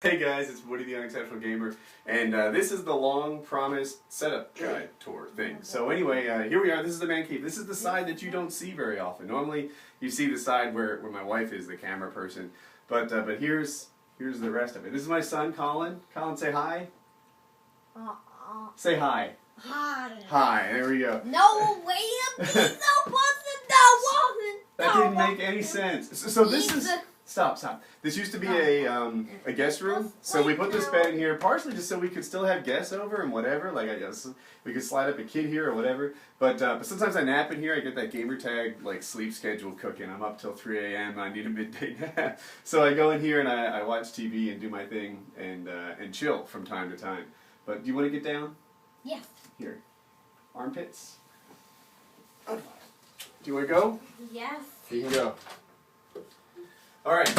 Hey guys, it's Woody the Unexceptional Gamer, and this is the long-promised setup guide tour thing. So anyway, here we are. This is the man cave. This is the side that you don't see very often. Normally, you see the side where my wife is the camera person, but here's the rest of it. This is my son, Colin. Colin, say hi. Say hi. Hi. Hi. There we go. No, wait a minute. That didn't make any sense. So this is. Stop. This used to be a guest room, so we put this bed in here partially just so we could still have guests over and whatever. Like I guess we could slide up a kid here or whatever. But sometimes I nap in here. I get that Gamertag like sleep schedule cooking. I'm up till 3 a.m. I need a midday nap, so I go in here and I watch TV and do my thing and chill from time to time. But do you want to get down? Yes. Here, armpits. Do you want to go? Yes. You can go. Alright,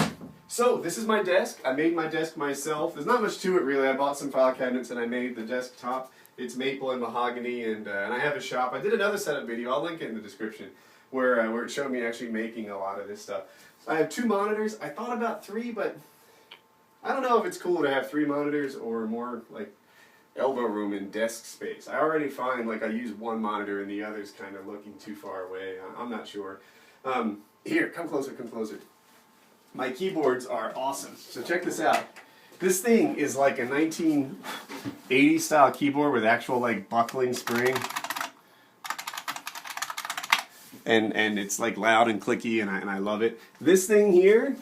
so this is my desk. I made my desk myself. There's not much to it really. I bought some file cabinets and I made the desktop. It's maple and mahogany and I have a shop. I did another setup video, I'll link it in the description, where it showed me actually making a lot of this stuff. I have 2 monitors. I thought about 3, but I don't know if it's cool to have 3 monitors or more like elbow room and desk space. I already find like I use 1 monitor and the other's kind of looking too far away. I'm not sure. Here, come closer. My keyboards are awesome. So check this out. This thing is like a 1980s style keyboard with actual like buckling spring. And it's like loud and clicky and I love it. This thing here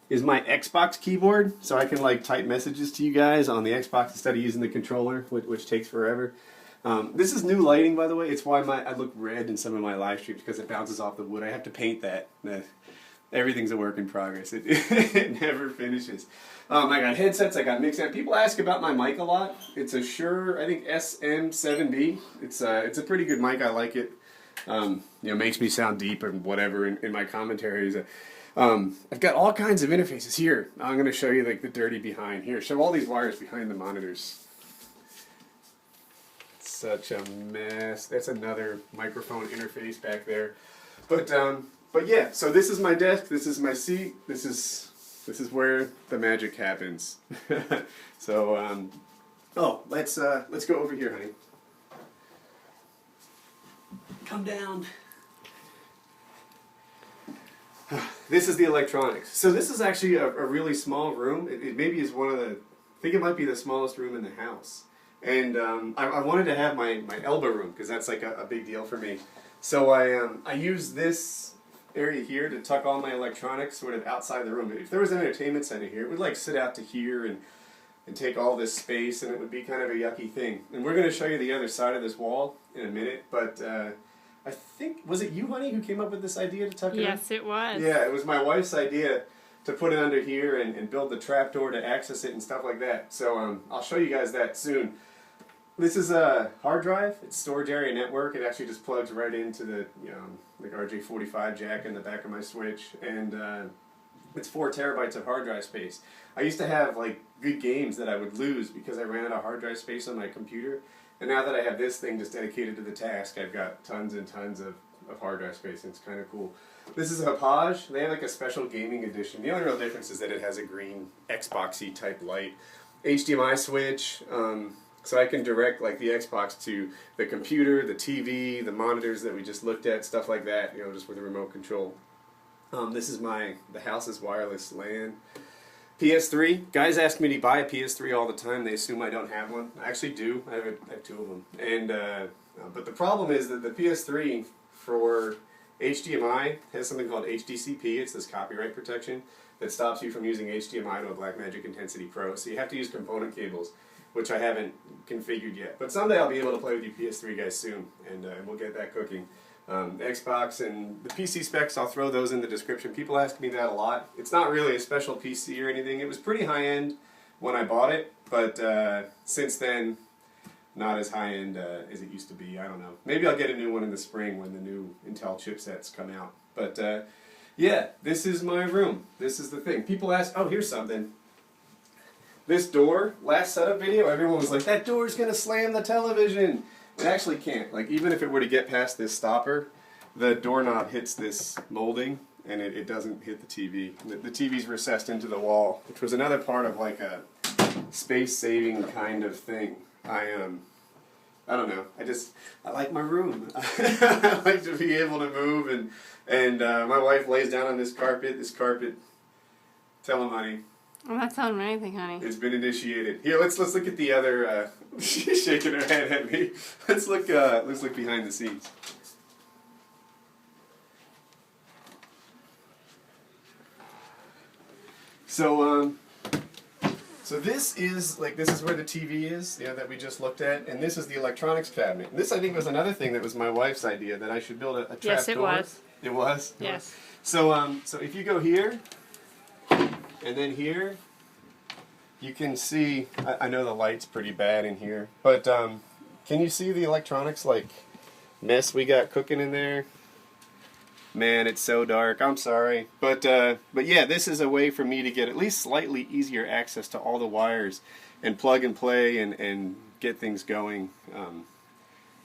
is my Xbox keyboard, so I can like type messages to you guys on the Xbox instead of using the controller, which takes forever. This is new lighting, by the way. It's why I look red in some of my live streams, because it bounces off the wood. I have to paint that. Everything's a work in progress. It never finishes. I got headsets. I got mix amp. People ask about my mic a lot. It's a Shure, I think SM7B. It's a pretty good mic. I like it. Makes me sound deep and whatever in my commentaries. I've got all kinds of interfaces here. I'm going to show you like the dirty behind here. Show all these wires behind the monitors. Such a mess. That's another microphone interface back there. But yeah, so this is my desk, this is my seat, this is where the magic happens. So let's go over here, honey. Come down. This is the electronics. So this is actually a really small room. It maybe is one of the, I think it might be the smallest room in the house. And I wanted to have my elbow room because that's like a big deal for me. So I use this area here to tuck all my electronics sort of outside the room. If there was an entertainment center here, it would like sit out to here and take all this space, and it would be kind of a yucky thing. And we're going to show you the other side of this wall in a minute, but I think, was it you, honey, who came up with this idea to tuck it in? Yes, it was. Yeah, it was my wife's idea to put it under here and build the trapdoor to access it and stuff like that. So I'll show you guys that soon. This is a hard drive. It's storage area network. It actually just plugs right into the like RJ45 jack in the back of my Switch, and it's 4 terabytes of hard drive space. I used to have like good games that I would lose because I ran out of hard drive space on my computer, and now that I have this thing just dedicated to the task, I've got tons and tons of hard drive space, and it's kind of cool. This is a Hauppauge. They have like a special gaming edition. The only real difference is that it has a green Xboxy type light, HDMI switch. So I can direct like the Xbox to the computer, the TV, the monitors that we just looked at, stuff like that, just with a remote control. This is the house's wireless LAN. PS3. Guys ask me to buy a PS3 all the time. They assume I don't have one. I actually do. I have 2 of them. And but the problem is that the PS3 for HDMI has something called HDCP. It's this copyright protection that stops you from using HDMI to a Blackmagic Intensity Pro. So you have to use component cables, which I haven't configured yet. But someday I'll be able to play with you PS3 guys soon, and we'll get that cooking. The Xbox and the PC specs, I'll throw those in the description. People ask me that a lot. It's not really a special PC or anything. It was pretty high-end when I bought it, but since then, not as high-end as it used to be. I don't know. Maybe I'll get a new one in the spring when the new Intel chipsets come out. But yeah, this is my room. This is the thing. People ask, oh, here's something. This door, last setup video, everyone was like, that door's going to slam the television. It actually can't. Like, even if it were to get past this stopper, the doorknob hits this molding, and it doesn't hit the TV. The TV's recessed into the wall, which was another part of like a space-saving kind of thing. I don't know. I like my room. I like to be able to move, and my wife lays down on this carpet. This carpet, tell him, honey. I'm not telling him anything, honey. It's been initiated. Here, let's look at the other. She's shaking her head at me. Let's look behind the scenes. So this is where the TV is, that we just looked at, and this is the electronics cabinet. And this, I think, was another thing that was my wife's idea, that I should build a trap door. Yes, it was. It was? Yes. So if you go here, and then here, you can see, I know the light's pretty bad in here, but can you see the electronics, mess we got cooking in there? Man, it's so dark. I'm sorry. But yeah, this is a way for me to get at least slightly easier access to all the wires and plug and play and get things going.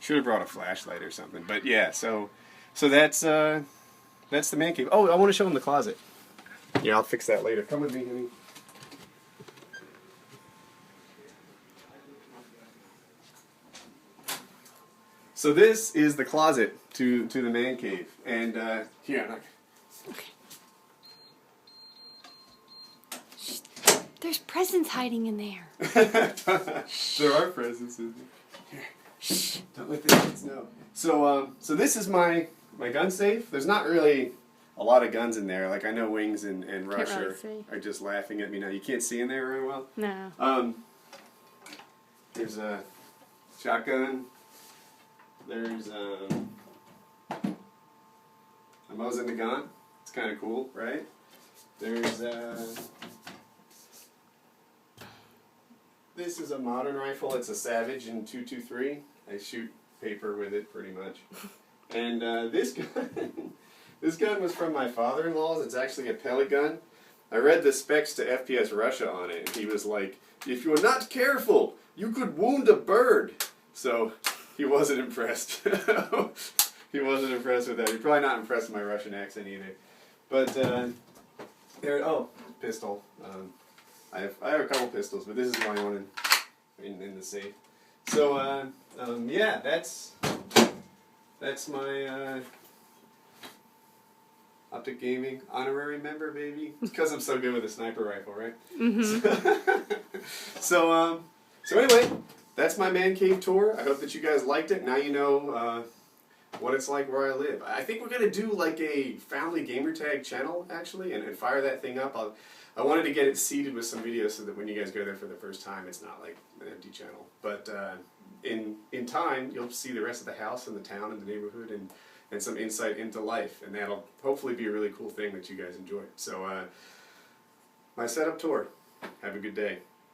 Should have brought a flashlight or something. But yeah, so that's the man cave. Oh, I want to show them the closet. Yeah, I'll fix that later. Come with me, honey. So this is the closet to the man cave, and here, I'm not. Okay. Shh. There's presents hiding in there. There are presents in there. Here, shh, don't let the kids know. So this is my gun safe. There's not really a lot of guns in there. I know Wings and Rush are just laughing at me now. You can't see in there very well. No. There's a shotgun. There's a Mosin Nagant. It's kind of cool, right? There's this is a modern rifle. It's a Savage in .223. I shoot paper with it pretty much. And this gun was from my father-in-law's. It's actually a pellet gun. I read the specs to FPS Russia on it, and he was like, "If you're not careful, you could wound a bird." So he wasn't impressed. He wasn't impressed with that. He's probably not impressed with my Russian accent either. But pistol. I have a couple pistols, but this is my one in the safe. So yeah, that's my Optic Gaming honorary member, baby. It's because I'm so good with a sniper rifle, right? Mm-hmm. So anyway. That's my man cave tour. I hope that you guys liked it. Now you know what it's like where I live. I think we're going to do a family gamertag channel, actually, and fire that thing up. I wanted to get it seeded with some videos so that when you guys go there for the first time, it's not like an empty channel. But in time, you'll see the rest of the house and the town and the neighborhood and some insight into life. And that'll hopefully be a really cool thing that you guys enjoy. So my setup tour. Have a good day.